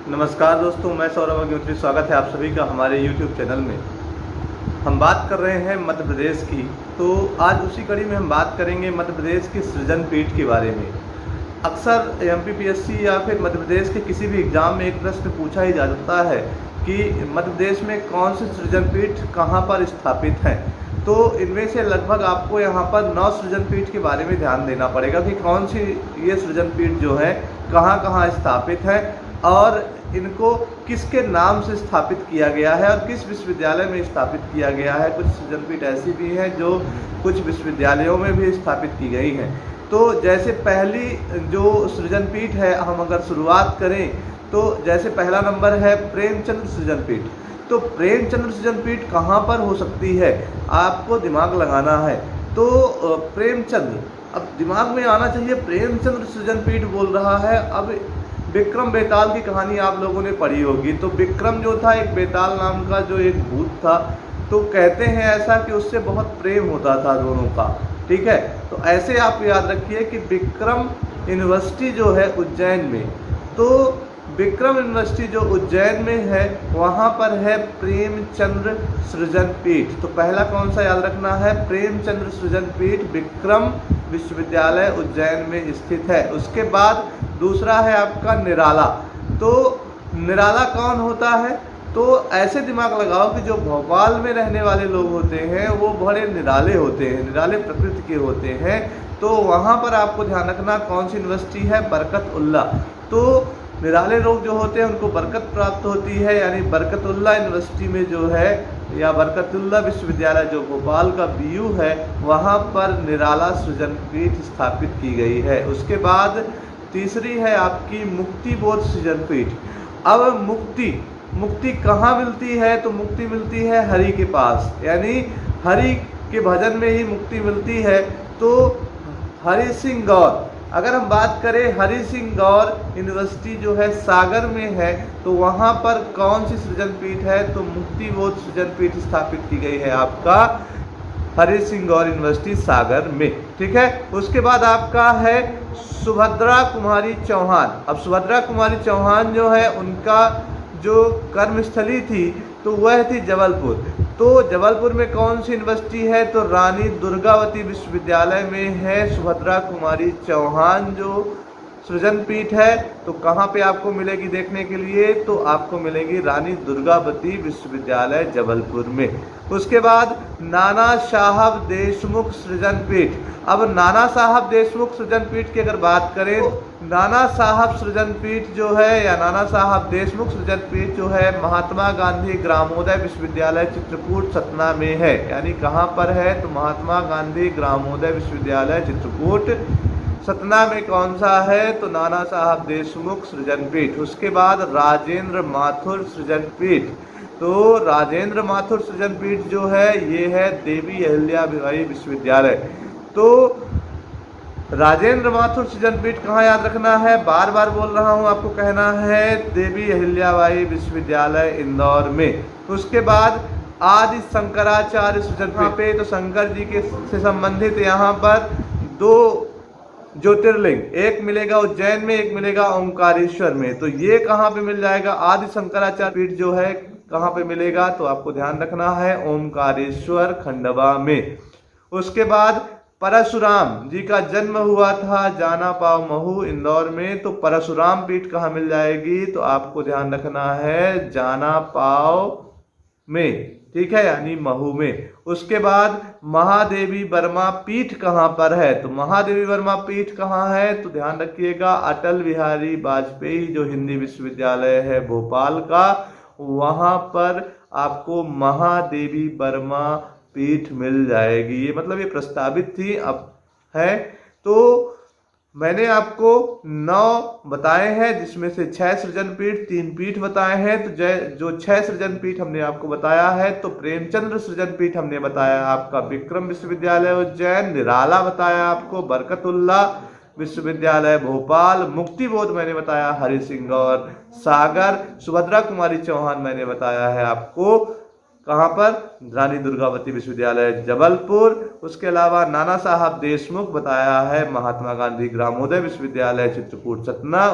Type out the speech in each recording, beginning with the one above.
नमस्कार दोस्तों, मैं सौरभ अग्निहोत्री। स्वागत है आप सभी का हमारे YouTube चैनल में। हम बात कर रहे हैं मध्य प्रदेश की, तो आज उसी कड़ी में हम बात करेंगे मध्य प्रदेश की सृजन पीठ के बारे में। अक्सर MPPSC या फिर मध्य प्रदेश के किसी भी एग्ज़ाम में एक प्रश्न पूछा ही जाता है कि मध्य प्रदेश में कौन से सृजन पीठ कहाँ पर स्थापित हैं। तो इनमें से लगभग आपको यहाँ पर 9 सृजन पीठ के बारे में ध्यान देना पड़ेगा कि कौन सी ये सृजन पीठ जो है कहाँ कहाँ स्थापित है और इनको किसके नाम से स्थापित किया गया है और किस विश्वविद्यालय में स्थापित किया गया है। कुछ सृजन पीठ ऐसी भी हैं जो कुछ विश्वविद्यालयों में भी स्थापित की गई हैं। तो जैसे पहली जो सृजन पीठ है, हम अगर शुरुआत करें तो जैसे पहला नंबर है प्रेमचंद सृजन पीठ। तो प्रेमचंद सृजन पीठ कहाँ पर हो सकती है, आपको दिमाग लगाना है। तो प्रेमचंद, अब दिमाग में आना चाहिए प्रेमचंद सृजन पीठ बोल रहा है। अब विक्रम बेताल की कहानी आप लोगों ने पढ़ी होगी। तो विक्रम जो था, एक बेताल नाम का जो एक भूत था, तो कहते हैं ऐसा कि उससे बहुत प्रेम होता था दोनों का। ठीक है, तो ऐसे आप याद रखिए कि विक्रम यूनिवर्सिटी जो है उज्जैन में, तो विक्रम यूनिवर्सिटी जो उज्जैन में है वहाँ पर है प्रेमचंद्र सृजन पीठ। तो पहला कौन सा याद रखना है, प्रेमचंद्र सृजन पीठ विक्रम विश्वविद्यालय उज्जैन में स्थित है। उसके बाद दूसरा है आपका निराला। तो निराला कौन होता है, तो ऐसे दिमाग लगाओ कि जो भोपाल में रहने वाले लोग होते हैं वो बड़े निराले होते हैं, निराले प्रकृति के होते हैं। तो वहाँ पर आपको ध्यान रखना कौन सी यूनिवर्सिटी है, बरकतुल्ला। तो निराले लोग जो होते हैं उनको बरकत प्राप्त होती है, यानी बरकतुल्ला यूनिवर्सिटी में जो है, या बरकतुल्ला विश्वविद्यालय जो भोपाल का BU है, वहाँ पर निराला सृजन पीठ स्थापित की गई है। उसके बाद तीसरी है आपकी मुक्तिबोध सृजन पीठ। अब मुक्ति कहाँ मिलती है, तो मुक्ति मिलती है हरि के पास, यानी हरि के भजन में ही मुक्ति मिलती है। तो हरि सिंह गौर, अगर हम बात करें हरि सिंह गौर यूनिवर्सिटी जो है सागर में है, तो वहाँ पर कौन सी सृजन पीठ है, तो मुक्तिबोध सृजन पीठ स्थापित की गई है आपका हरि सिंह गौर यूनिवर्सिटी सागर में। ठीक है, उसके बाद आपका है सुभद्रा कुमारी चौहान। अब सुभद्रा कुमारी चौहान जो है उनका जो कर्मस्थली थी तो वह थी जबलपुर। तो जबलपुर में कौन सी यूनिवर्सिटी है, तो रानी दुर्गावती विश्वविद्यालय में है सुभद्रा कुमारी चौहान जो सृजन पीठ है। तो कहाँ पे आपको मिलेगी देखने के लिए, तो आपको मिलेगी रानी दुर्गावती विश्वविद्यालय जबलपुर में। उसके बाद नाना साहब देशमुख सृजन पीठ। अब नाना साहब देशमुख सृजन पीठ की अगर बात करें, नाना साहब सृजन पीठ जो है या नाना साहब देशमुख सृजन पीठ जो है महात्मा गांधी ग्रामोदय विश्वविद्यालय चित्रकूट सतना में है। यानी कहाँ पर है, तो महात्मा गांधी ग्रामोदय विश्वविद्यालय चित्रकूट सतना में कौन सा है, तो नाना साहब देशमुख सृजन पीठ। उसके बाद राजेंद्र माथुर सृजन पीठ। तो राजेंद्र माथुर सृजन पीठ जो है ये है देवी अहिल्याबाई विश्वविद्यालय। तो राजेंद्र माथुर सृजन पीठ कहाँ याद रखना है, बार बार बोल रहा हूँ, आपको कहना है देवी अहिल्याबाई विश्वविद्यालय इंदौर में। उसके बाद आदि शंकराचार्य सृजन पीठ पे, तो शंकर जी के से संबंधित यहाँ पर 2 ज्योतिर्लिंग, एक मिलेगा उज्जैन में, एक मिलेगा ओंकारेश्वर में। तो ये कहाँ पे मिल जाएगा, आदि शंकराचार्य पीठ जो है कहाँ पे मिलेगा, तो आपको ध्यान रखना है ओंकारेश्वर खंडवा में। उसके बाद परशुराम जी का जन्म हुआ था जाना पाव महू इंदौर में। तो परशुराम पीठ कहाँ मिल जाएगी, तो आपको ध्यान रखना है जाना पाव में। ठीक है, यानी महू में। उसके बाद महादेवी वर्मा पीठ कहाँ पर है, तो महादेवी वर्मा पीठ कहाँ है, तो ध्यान रखिएगा अटल बिहारी वाजपेयी जो हिंदी विश्वविद्यालय है भोपाल का, वहाँ पर आपको महादेवी वर्मा पीठ मिल जाएगी। ये मतलब ये प्रस्तावित थी, अब है। तो मैंने आपको 9 बताए हैं, जिसमें से 6 सृजन पीठ, 3 पीठ बताए हैं। तो जो 6 सृजन पीठ हमने आपको बताया है, तो प्रेमचंद्र सृजन पीठ हमने बताया आपका विक्रम विश्वविद्यालय उज्जैन, निराला बताया आपको बरकतुल्ला विश्वविद्यालय भोपाल, मुक्तिबोध मैंने बताया हरि सिंह गौर सागर, सुभद्रा कुमारी चौहान मैंने बताया है आपको कहाँ पर, रानी दुर्गावती विश्वविद्यालय जबलपुर। उसके अलावा नाना साहब देशमुख बताया है महात्मा गांधी ग्रामोदय विश्वविद्यालय चित्रकूट सतना।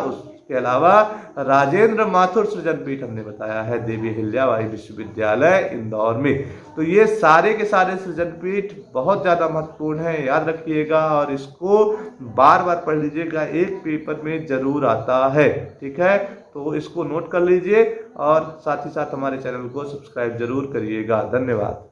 के अलावा राजेंद्र माथुर सृजन पीठ हमने बताया है देवी अहिल्याबाई विश्वविद्यालय इंदौर में। तो ये सारे के सारे सृजन पीठ बहुत ज़्यादा महत्वपूर्ण है, याद रखिएगा और इसको बार बार पढ़ लीजिएगा, एक पेपर में जरूर आता है। ठीक है, तो इसको नोट कर लीजिए और साथ ही साथ हमारे चैनल को सब्सक्राइब जरूर करिएगा। धन्यवाद।